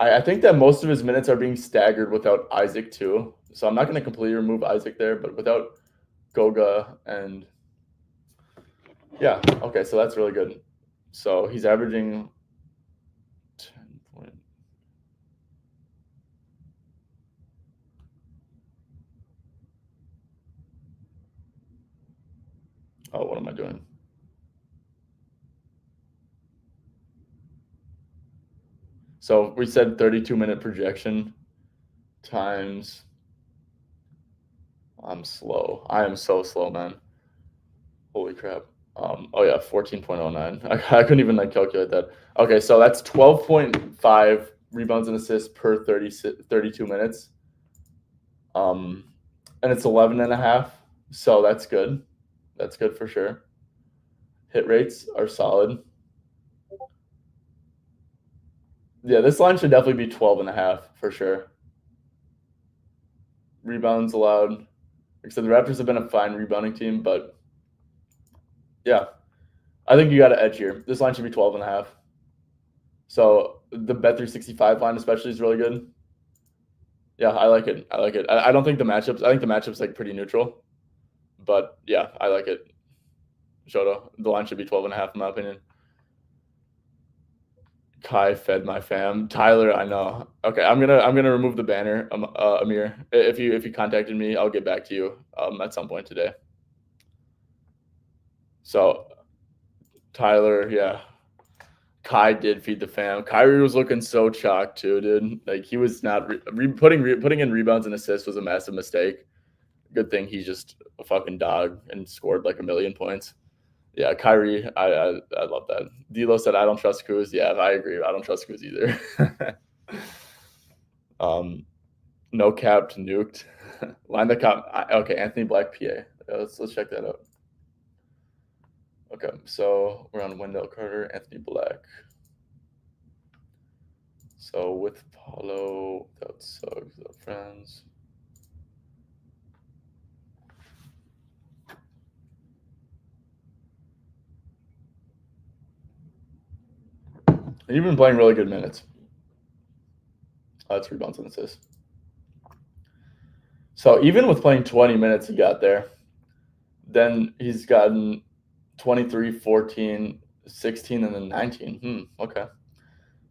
I think that most of his minutes are being staggered without Isaac too. So I'm not going to completely remove Isaac there, but without Goga and yeah, okay, so that's really good. So he's averaging 10 point. Oh, what am I doing? So we said 32-minute projection times. I'm slow. I am so slow, man. Holy crap. Oh yeah, 14.09. I couldn't even calculate that. Okay, so that's 12.5 rebounds and assists per 32 minutes. And it's 11.5. So that's good. That's good for sure. Hit rates are solid. Yeah, this line should definitely be 12.5 for sure. Rebounds allowed. Except the Raptors have been a fine rebounding team, but yeah, I think you got to edge here. This line should be 12.5. So the Bet365 line especially is really good. Yeah, I like it. I don't think the matchups. I think the matchups pretty neutral, but yeah, I like it. Shoto, the line should be 12.5 in my opinion. Kai fed my fam. Tyler, I know. Okay, I'm gonna remove the banner. Amir, if you contacted me, I'll get back to you at some point today. So, Tyler, yeah, Kai did feed the fam. Kyrie was looking so chalk too, dude. He was not putting in rebounds and assists was a massive mistake. Good thing he's just a fucking dog and scored a million points. Yeah, Kyrie, I love that. D'Lo said I don't trust Kuz. Yeah, I agree. I don't trust Kuz either. No capped nuked. Line the cop. Okay, Anthony Black, PA. Let's check that out. Okay, so we're on Wendell Carter, Anthony Black. So with Paulo, without Suggs, without friends. And you've been playing really good minutes. That's rebounds and assists. So even with playing 20 minutes, he got there. Then he's gotten 23, 14, 16, and then 19. Okay.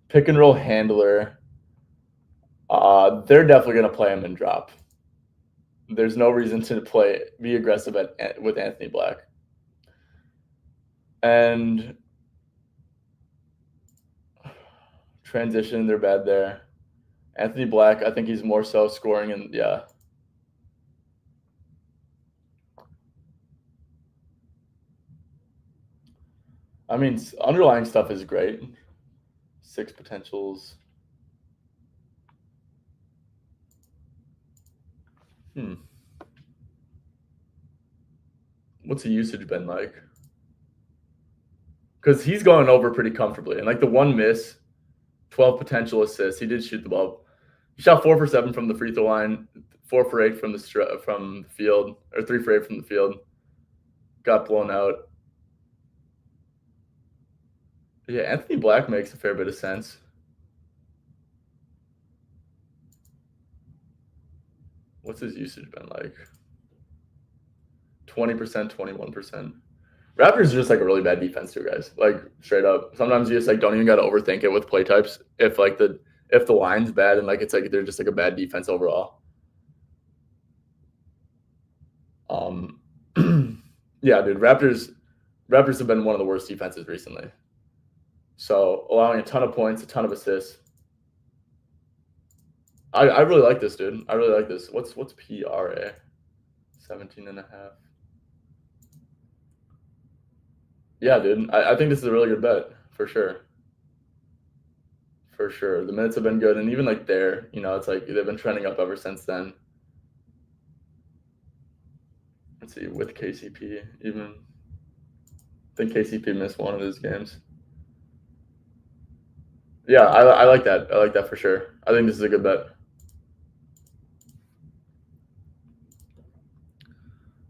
Pick and roll handler. They're definitely going to play him and drop. There's no reason to be aggressive with Anthony Black. And transition, they're bad there. Anthony Black, I think he's more so scoring and yeah. I mean, underlying stuff is great. 6 potentials. What's the usage been like? Because he's going over pretty comfortably. And the one miss, 12 potential assists. He did shoot the ball. He shot 4 for 7 from the free throw line, 4 for 8 from the field, or 3 for 8 from the field. Got blown out. Yeah, Anthony Black makes a fair bit of sense. What's his usage been like? 20%, 21%. Raptors are just a really bad defense too, guys. Straight up. Sometimes you just don't even gotta overthink it with play types. If the line's bad and it's they're just a bad defense overall. Yeah, dude. Raptors have been one of the worst defenses recently. So allowing a ton of points, a ton of assists. I really like this, dude. I really like this. What's PRA? 17.5. Yeah, dude. I think this is a really good bet for sure. For sure. The minutes have been good. And even there, it's they've been trending up ever since then. Let's see, with KCP even. I think KCP missed one of his games. Yeah, I like that. I like that for sure. I think this is a good bet.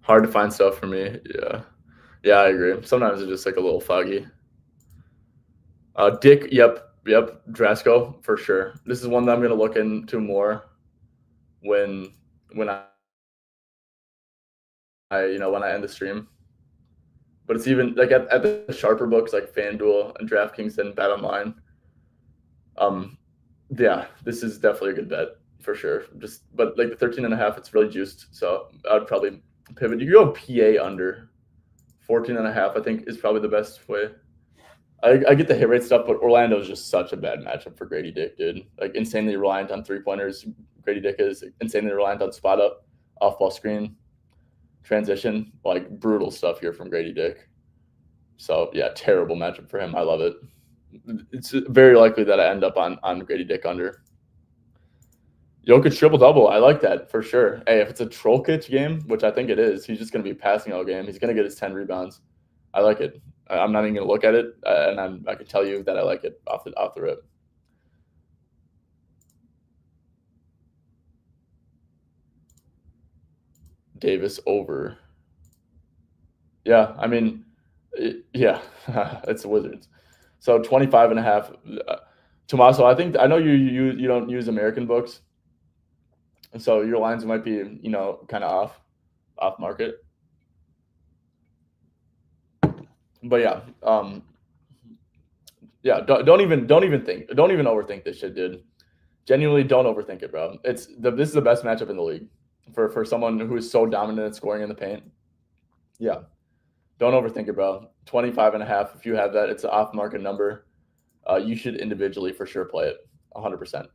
Hard to find stuff for me. Yeah. Yeah, I agree. Sometimes it's just a little foggy. Dick, yep. Drasco for sure. This is one that I'm gonna look into more when I when I end the stream. But it's even at the sharper books like FanDuel and DraftKings and BetOnline. Yeah, this is definitely a good bet for sure. But the 13.5, it's really juiced. So I'd probably pivot. You could go PA under 14.5. I think is probably the best way. I get the hit rate stuff, but Orlando is just such a bad matchup for Grady Dick, dude. Like insanely reliant on 3-pointers. Grady Dick is insanely reliant on spot up, off ball screen, transition. Like brutal stuff here from Grady Dick. So yeah, terrible matchup for him. I love it. It's very likely that I end up on Grady Dick under. Jokic triple double. I like that for sure. Hey, if it's a Trollkic game, which I think it is, he's just going to be passing all game. He's going to get his 10 rebounds. I like it. I'm not even going to look at it, and I can tell you that I like it off the rip. Davis over. Yeah, I mean, yeah, it's the Wizards. So 25.5. Tommaso, I know you don't use American books, so your lines might be kind of off market. But yeah, don't even overthink this shit, dude. Genuinely, don't overthink it, bro. This is the best matchup in the league for someone who is so dominant at scoring in the paint. Yeah, don't overthink it, bro. 25.5. If you have that, it's an off market number. You should individually for sure play it 100%.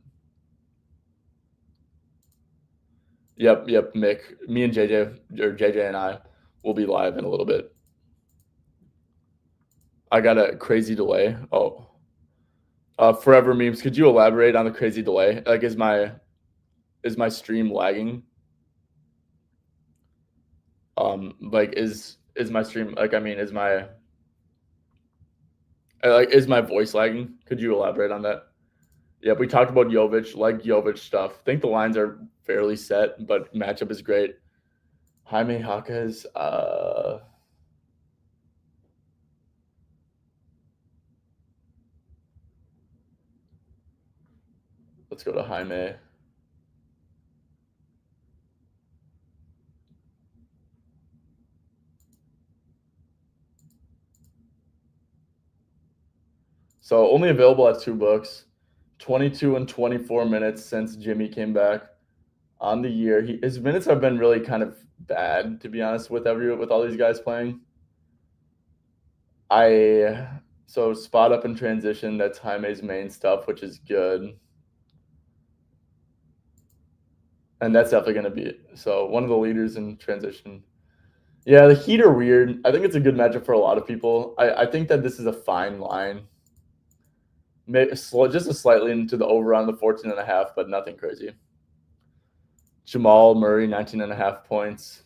Yep, Mick. Me and JJ and I will be live in a little bit. I got a crazy delay. Oh, forever memes. Could you elaborate on the crazy delay? Like, is my stream lagging? Like is my stream like? I mean, is my voice lagging? Could you elaborate on that? Yeah, we talked about Jovic, like Jovic stuff. I think the lines are fairly set, but matchup is great. Jaime Jaquez, let's go to Jaime. So only available at 2 books, 22 and 24 minutes since Jimmy came back on the year. His minutes have been really kind of bad, to be honest, with all these guys playing. So spot up and transition, that's Jaime's main stuff, which is good. And that's definitely going to be so one of the leaders in transition. Yeah, the Heat are weird. I think it's a good matchup for a lot of people. I think that this is a fine line. Just a slightly into the over on the 14.5, but nothing crazy. Jamal Murray, 19.5 points.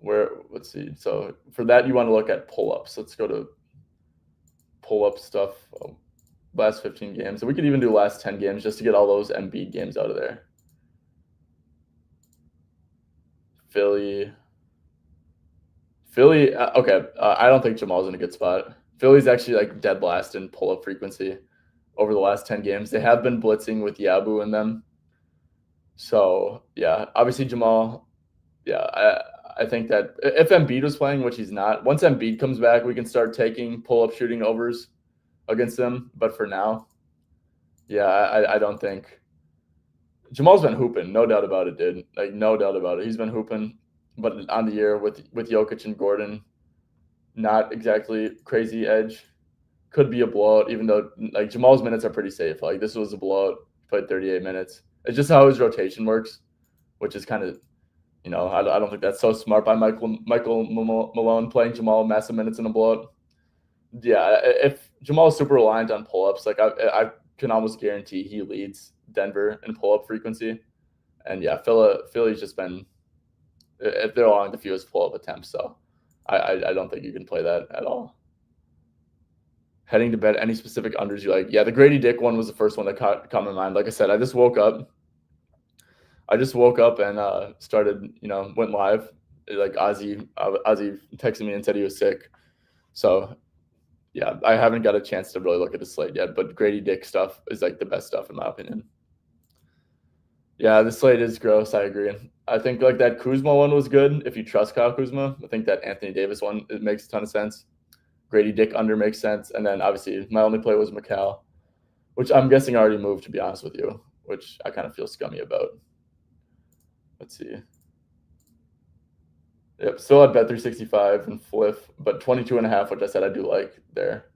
Let's see. So for that, you want to look at pull-ups. Let's go to pull-up stuff. Last 15 games. So we could even do last 10 games just to get all those Embiid games out of there. Philly. Okay. I don't think Jamal's in a good spot. Philly's actually like dead last in pull-up frequency over the last 10 games. They have been blitzing with Yabu in them. So, yeah, obviously Jamal, yeah, I think that if Embiid was playing, which he's not, once Embiid comes back, we can start taking pull-up shooting overs against them. But for now, yeah, I don't think. Jamal's been hooping, no doubt about it, dude. Like, no doubt about it. He's been hooping, but on the year with Jokic and Gordon, not exactly crazy edge. Could be a blowout, even though like Jamal's minutes are pretty safe. Like this was a blowout. Played 38 minutes. It's just how his rotation works, which is kind of, I don't think that's so smart by Michael Malone playing Jamal massive minutes in a blowout. Yeah, if Jamal's super reliant on pull-ups, like I can almost guarantee he leads Denver in pull-up frequency. And yeah, Philly's just been, if they're along the fewest pull-up attempts, so I don't think you can play that at all. Heading to bed, any specific unders you like? Yeah, the Grady Dick one was the first one that caught my mind. Like I said, I just woke up and started, went live. Like Ozzy texted me and said he was sick. So yeah, I haven't got a chance to really look at the slate yet, but Grady Dick stuff is like the best stuff in my opinion. Yeah, the slate is gross. I agree. I think like that Kuzma one was good if you trust Kyle Kuzma. I think that Anthony Davis one, it makes a ton of sense. Grady Dick under makes sense. And then obviously my only play was Mikal, which I'm guessing already moved, to be honest with you, which I kind of feel scummy about. Let's see. Yep, still at bet 365 and Fliff, but 22.5, which I said I do like there.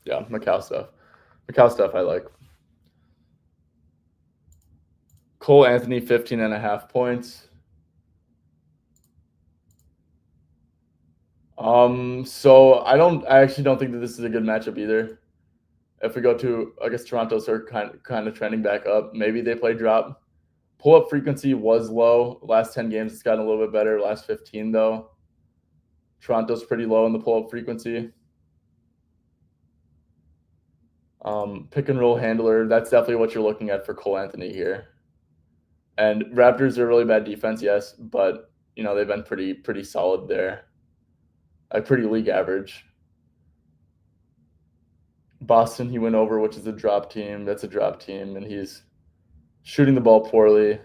Yeah, Macau stuff. Macau stuff I like. Cole Anthony, 15.5 points. So I actually don't think that this is a good matchup either. If we go to, I guess Toronto's are kind of trending back up. Maybe they play drop. Pull-up frequency was low. Last 10 games, it's gotten a little bit better. Last 15, though. Toronto's pretty low in the pull-up frequency. Pick and roll handler, that's definitely what you're looking at for Cole Anthony here. And Raptors are really bad defense, yes, but they've been pretty solid there. Like pretty league average. Boston, he went over, which is a drop team. That's a drop team, and he's shooting the ball poorly.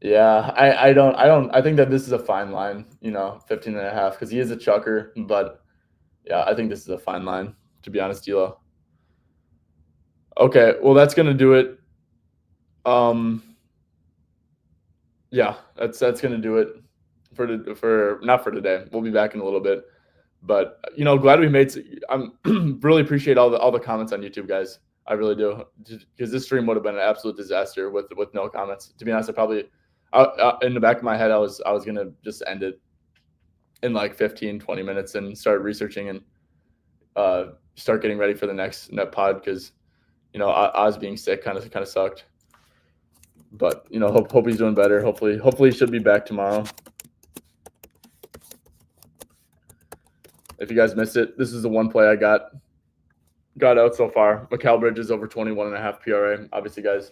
Yeah, I think that this is a fine line, 15.5, because he is a chucker, but yeah, I think this is a fine line, to be honest, D'Lo. Okay, well, that's gonna do it. Yeah, that's gonna do it for not for today. We'll be back in a little bit, but glad we made. I'm really appreciate all the comments on YouTube, guys. I really do, because this stream would have been an absolute disaster with no comments. To be honest, I probably in the back of my head, I was gonna just end it in like 15-20 minutes and start researching and start getting ready for the next net pod, because Oz being sick kind of sucked. But hope he's doing better. Hopefully he should be back tomorrow. If you guys missed it, this is the one play I got out so far. Mikal Bridges over 21.5 PRA. Obviously, guys,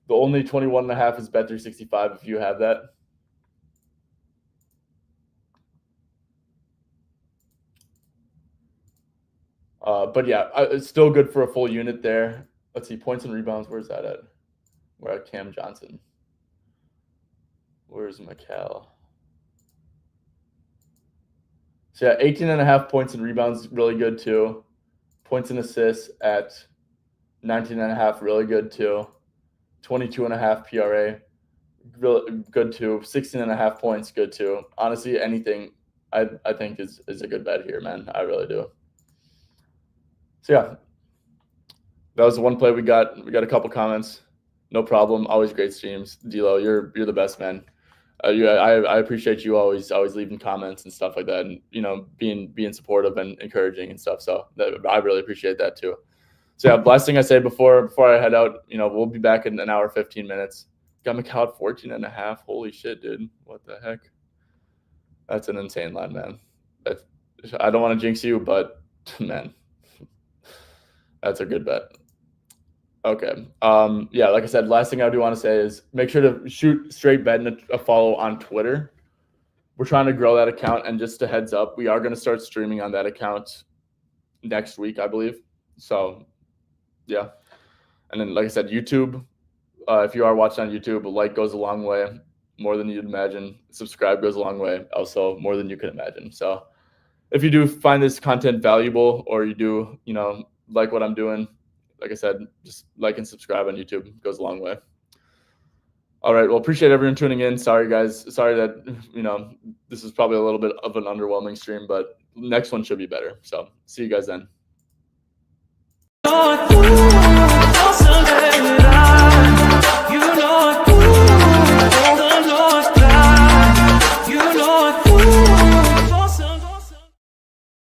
the only 21.5 is bet 365 if you have that. But yeah, it's still good for a full unit there. Let's see, points and rebounds. Where's that at? We're at Cam Johnson. Where's Mikal? So yeah, 18.5 points and rebounds, really good too. Points and assists at 19.5, really good too. 22.5 PRA, really good too. 16.5 points, good too. Honestly, anything I think is a good bet here, man. I really do. So yeah, that was the one play we got. We got a couple comments. No problem. Always great streams, D'Lo. You're the best, man. I appreciate you always leaving comments and stuff like that, and being supportive and encouraging and stuff. So I really appreciate that too. So yeah, last thing I say before I head out, we'll be back in an hour 15 minutes. Got Mikal at 14.5. Holy shit, dude! What the heck? That's an insane line, man. I don't want to jinx you, but man, that's a good bet. Okay. Yeah, like I said, last thing I do want to say is make sure to shoot straight bet and a follow on Twitter. We're trying to grow that account, and just a heads up, we are going to start streaming on that account next week, I believe. So, yeah. And then, like I said, YouTube. If you are watching on YouTube, a like goes a long way, more than you'd imagine. Subscribe goes a long way, also more than you can imagine. So, if you do find this content valuable, or you do, like what I'm doing, like I said, just like and subscribe on YouTube. It goes a long way. All right. Well, appreciate everyone tuning in. Sorry, guys. Sorry that, this is probably a little bit of an underwhelming stream, but next one should be better. So see you guys then.